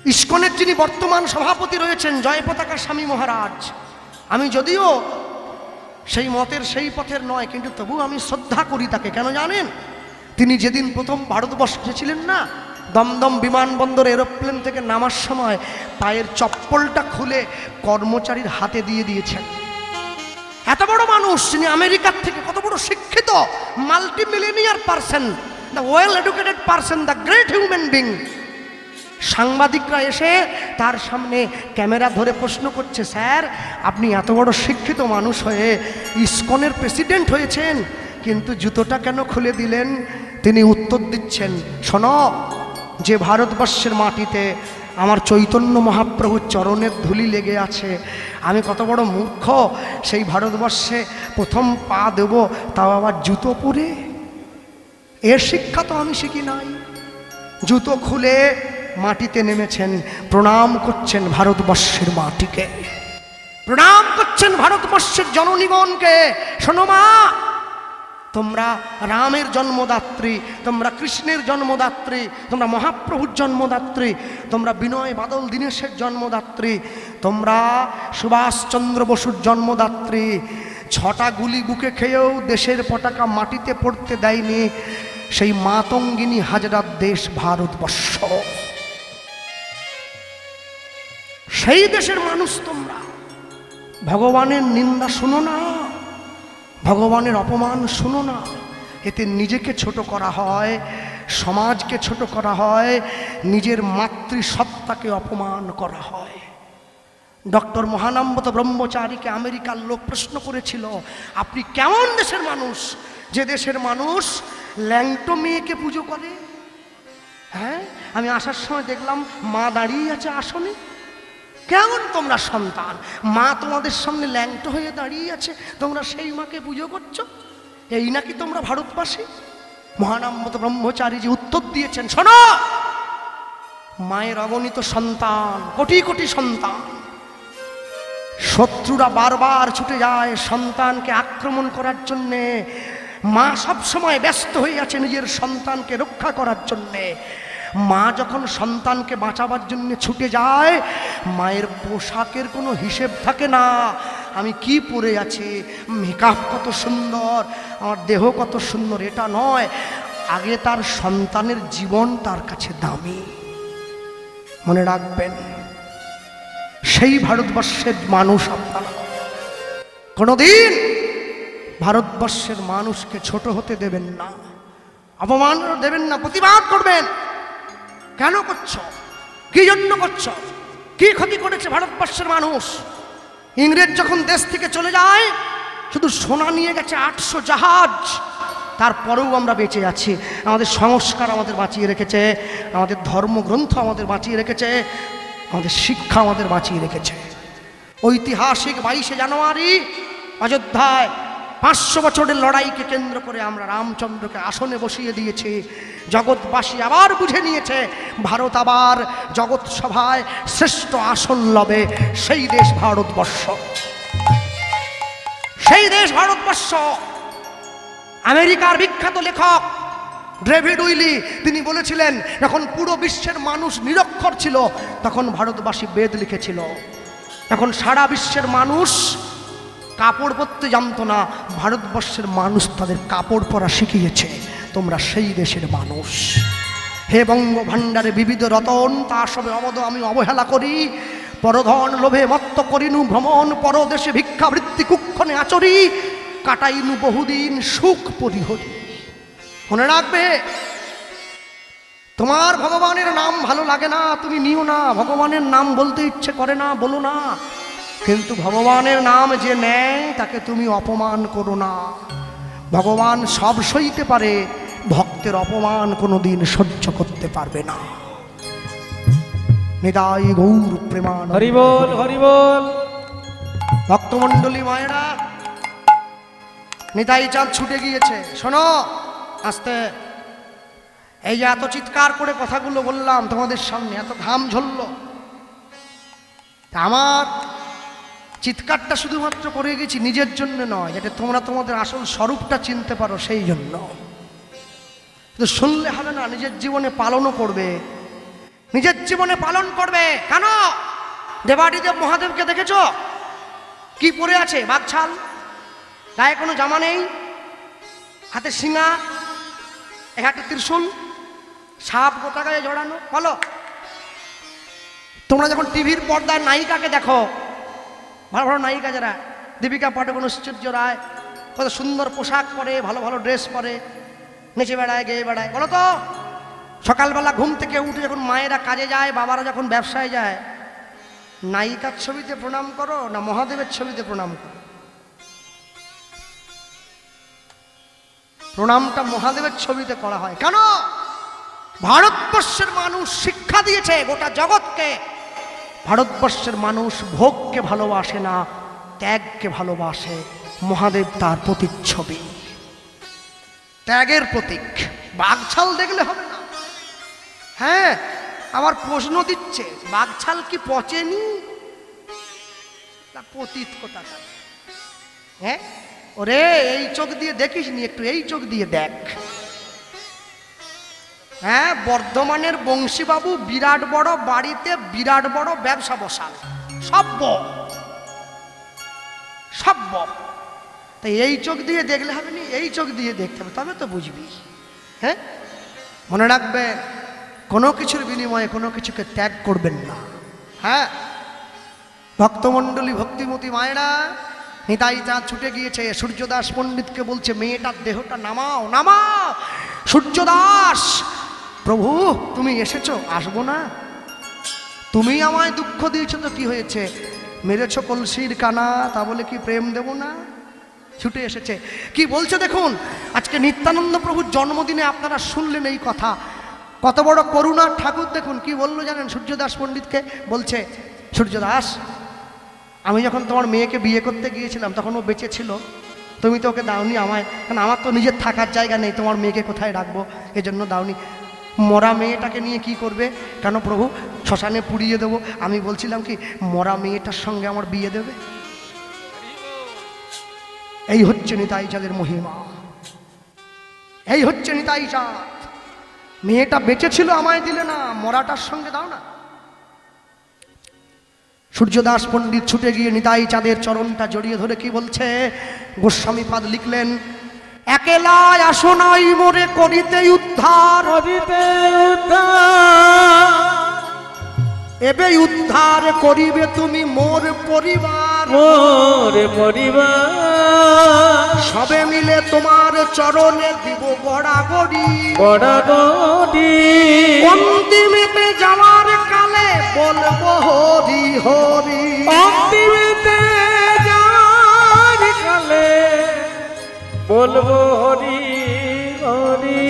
ইস্কনের যিনি বর্তমান সভাপতি রয়েছেন জয় পতাকা স্বামী মহারাজ, আমি যদিও সেই মতের সেই পথের নয়, কিন্তু তবু আমি শ্রদ্ধা করি তাকে। কেন জানেন? তিনি যেদিন প্রথম ভারতবর্ষে এসেছিলেন না, দমদম বিমানবন্দর এরোপ্লেন থেকে নামার সময় পায়ের চপ্পলটা খুলে কর্মচারীর হাতে দিয়ে দিয়েছেন। এত বড় মানুষ, তিনি আমেরিকার থেকে কত বড় শিক্ষিত, multi millionaire person, the well educated person, the great human being. সাংবাদিকরা এসে তার সামনে ক্যামেরা ধরে প্রশ্ন করছে, স্যার আপনি এত বড় শিক্ষিত মানুষ হয়ে ইসকনের প্রেসিডেন্ট হয়েছেন, কিন্তু জুতোটা কেন খুলে দিলেন? তিনি উত্তর দিচ্ছেন, শোনো, যে ভারতবর্ষের মাটিতে আমার চৈতন্য মহাপ্রভুর চরণের ধুলি লেগে আছে, আমি কত বড় মূর্খ, সেই ভারতবর্ষে প্রথম পা দেব তাও আবার জুতো পরে? এর শিক্ষা তো আমি শিখি নাই। জুতো খুলে মাটিতে নেমেছেন, প্রণাম করছেন ভারতবর্ষের মাটিকে, প্রণাম করছেন ভারতবর্ষের জননীগণকে। শোনো মা, তোমরা রামের জন্মদাত্রী, তোমরা কৃষ্ণের জন্মদাত্রী, তোমরা মহাপ্রভুর জন্মদাত্রী, তোমরা বিনয় বাদল দীনেশের জন্মদাত্রী, তোমরা সুভাষচন্দ্র বসুর জন্মদাত্রী। 6টা গুলি বুকে খেয়েও দেশের পতাকা মাটিতে পড়তে দেয়নি সেই মাতঙ্গিনী হাজরার দেশ ভারতবর্ষ। সেই দেশের মানুষ তোমরা। ভগবানের নিন্দা শুনো না, ভগবানের অপমান শুনো না। এতে নিজেকে ছোট করা হয়, সমাজকে ছোট করা হয়, নিজের মাতৃসত্তাকে অপমান করা হয়। ডক্টর মহানম্বত ব্রহ্মচারীকে আমেরিকার লোক প্রশ্ন করেছিল, আপনি কেমন দেশের মানুষ যে দেশের মানুষ ল্যাংটো মেয়েকে পুজো করে? হ্যাঁ, আমি আসার সময় দেখলাম মা দাঁড়িয়ে আছে আসনে। কেমন তোমরা সন্তান, মা তোমাদের সামনে ল্যাংটো হয়ে দাঁড়িয়ে আছে, তোমরা সেই মাকে পুজো করছো? এই নাকি তোমরা ভারতবাসী? মহানম্বত ব্রহ্মচারীজি উত্তর দিয়েছেন, শোনো, মায়ের অগণিত সন্তান, কোটি কোটি সন্তান, শত্রুরা বারবার ছুটে যায় সন্তানকে আক্রমণ করার জন্যে, মা সব সময় ব্যস্ত হয়ে আছে নিজের সন্তানকে রক্ষা করার জন্যে। মা যখন সন্তানকে বাঁচাবার জন্য ছুটে যায়, মায়ের পোশাকের কোনো হিসেব থাকে না। আমি কি পরে আছি, মেকআপ কত সুন্দর, আমার দেহ কত সুন্দর, এটা নয়। আগে তার সন্তানের জীবন তার কাছে দামি। মনে রাখবেন, সেই ভারতবর্ষের মানুষ আপনারা কোনোদিন ভারতবর্ষের মানুষকে ছোট হতে দেবেন না, অপমান দেবেন না, প্রতিবাদ করবেন। কেন করছ, কি জন্য করছ, কি ক্ষতি করেছে ভারতবর্ষের মানুষ? ইংরেজ যখন দেশ থেকে চলে যায়, শুধু সোনা নিয়ে গেছে 800 জাহাজ, তারপরেও আমরা বেঁচে আছি। আমাদের সংস্কার আমাদের বাঁচিয়ে রেখেছে, আমাদের ধর্মগ্রন্থ আমাদের বাঁচিয়ে রেখেছে, আমাদের শিক্ষা আমাদের বাঁচিয়ে রেখেছে। ঐতিহাসিক 22শে জানুয়ারি অযোধ্যায় 500 বছরের লড়াইকে কেন্দ্র করে আমরা রামচন্দ্রকে আসনে বসিয়ে দিয়েছি। জগৎবাসী আবার বুঝে নিয়েছে, ভারত আবার জগৎ সভায় শ্রেষ্ঠ আসন লবে। সেই দেশ ভারতবর্ষ, সেই দেশ ভারতবর্ষ। আমেরিকার বিখ্যাত লেখক ডেভিড উইলি তিনি বলেছিলেন, যখন পুরো বিশ্বের মানুষ নিরক্ষর ছিল, তখন ভারতবাসী বেদ লিখেছিল। এখন সারা বিশ্বের মানুষ কাপড় পরতে জানতো না, ভারতবর্ষের মানুষ তাদের কাপড় পরা শিখিয়েছে। তোমরা সেই দেশের মানুষ। হে বঙ্গ ভাণ্ডারে বিবিধ রতন, তা সবে অবদ আমি অবহেলা করি। পরধন লোভে মত্ত করিনু ভ্রমণ, পরদেশে ভিক্ষাবৃত্তি কুক্ষণে আচরি। কাটাইনু বহুদিন সুখ পরিহরি। মনে রাখবে, তোমার ভগবানের নাম ভালো লাগে না, তুমি নিও না। ভগবানের নাম বলতে ইচ্ছে করে না, বলো না। কিন্তু ভগবানের নাম যে নেয় তাকে তুমি অপমান করো না। ভগবান সব সইতে পারে, ভক্তের অপমান কোনোদিন সহ্য করতে পারবে না। নিতাই গৌর প্রেমান হরি বল, হরি বল। ভক্তমণ্ডলী মায়েরা, নিতাই চাঁদ ছুটে গিয়েছে। শোনো আস্তে, এই যে এত চিৎকার করে কথাগুলো বললাম তোমাদের সামনে, এত ঘাম ঝরল, আমার চিৎকারটা শুধুমাত্র করে গেছি নিজের জন্য নয়, যাতে তোমরা তোমাদের আসল স্বরূপটা চিনতে পারো সেই জন্য। শুনলে হবে না, নিজের জীবনে পালনও করবে। নিজের জীবনে পালন করবে। কেন? দেবাদিদেব মহাদেবকে দেখেছো কি পরে আছে? বাঘছাল, গায়ে কোনো জামা নেই, হাতে শিঙা, এক হাতে ত্রিশূল, সাপ গোটা গায়ে জড়ানো। বলো, তোমরা যখন টিভির পর্দায় নায়িকাকে দেখো, ভালো ভালো নায়িকা যারা, দীপিকা পাডুকোন, ঐশ্বর্য রায়, কত সুন্দর পোশাক পরে, ভালো ভালো ড্রেস পরে, নেচে বেড়ায়, গেয়ে বেড়ায়। বলো তো, সকালবেলা ঘুম থেকে উঠে যখন মায়েরা কাজে যায়, বাবারা যখন ব্যবসায় যায়, নায়িকার ছবিতে প্রণাম করো না মহাদেবের ছবিতে প্রণাম করো? প্রণামটা মহাদেবের ছবিতে করা হয়। কেন? ভারতবর্ষের মানুষ শিক্ষা দিয়েছে গোটা জগৎকে, ভারতবর্ষের মানুষ ভোগকে ভালোবাসে না, ত্যাগকে ভালোবাসে। মহাদেব তার প্রতিচ্ছবি, ত্যাগের প্রতীক। বাঘছাল দেখলে হবে না। হ্যাঁ, আবার প্রশ্ন দিচ্ছে, বাঘছাল কি পচেনি? পতিত কোথাকার। হ্যাঁ, ওরে এই চোখ দিয়ে দেখিস নি, একটু এই চোখ দিয়ে দেখ। হ্যাঁ, বর্ধমানের বংশীবাবু বিরাট বড় বাড়িতে বিরাট বড় ব্যবসা বসাল, সভ্য সভ্য। তাই এই চোখ দিয়ে দেখলে হবে না, এই চোখ দিয়ে দেখতে হবে, তবে তো বুঝবি। হ্যাঁ, মনে রাখবেন, কোনো কিছুর বিনিময়ে কোনো কিছুকে ত্যাগ করবেন না। হ্যাঁ, ভক্তমণ্ডলী, ভক্তিমতী মায়েরা, নিতাই চাঁদ ছুটে গিয়েছে, সূর্যদাস পণ্ডিতকে বলছে, মেয়েটার দেহটা নামাও, নামাও। সূর্যদাস, প্রভু তুমি এসেছো, আসবো না? তুমি আমায় দুঃখ দিয়েছো তো কি হয়েছে? মেরেছ কলসির কানা, তা বলে কি প্রেম দেব না? ছুটে এসেছে। কি বলছে দেখুন, আজকে নিত্যানন্দ প্রভুর জন্মদিনে আপনারা শুনলেন এই কথা। কত বড় করুণার ঠাকুর দেখুন, কি বললো জানেন? সূর্যদাস পণ্ডিতকে বলছে, সূর্যদাস, আমি যখন তোমার মেয়েকে বিয়ে করতে গিয়েছিলাম তখন ও বেঁচে ছিল, তুমি তো ওকে দাওনি আমায়, কারণ আমার তো নিজের থাকার জায়গা নেই, তোমার মেয়েকে কোথায় রাখবো, এজন্য দাওনি। মরা মেয়েটাকে নিয়ে কি করবে? কেন প্রভু, শ্মশানে পুড়িয়ে দেবো। আমি বলছিলাম কি, মরা মেয়েটার সঙ্গে আমার বিয়ে দেবে? এই হচ্ছে নিতাই চাঁদের মহিমা, এই হচ্ছে নিতাই চাঁদ। মেয়েটা বেঁচে ছিল, আমায় দিলে না, মরাটার সঙ্গে দাও না। সূর্যদাস পণ্ডিত ছুটে গিয়ে নিতাই চাঁদের চরণটা জড়িয়ে ধরে কি বলছে? গোস্বামী পাদ লিখলেন, একেলাই আসো নাই মোরে করিতে উদ্ধার, এবে উদ্ধার করিবে তুমি মোর পরিবার, মোর পরিবার। সবে মিলে তোমার চরণে দিব গড়াগড়ি, গড়াগড়ি। অন্তিমেতে যাওয়ার কালে বলবো হরি হরি, অন্তিমেতে যাওয়ার কালে বলবো হরি হরি।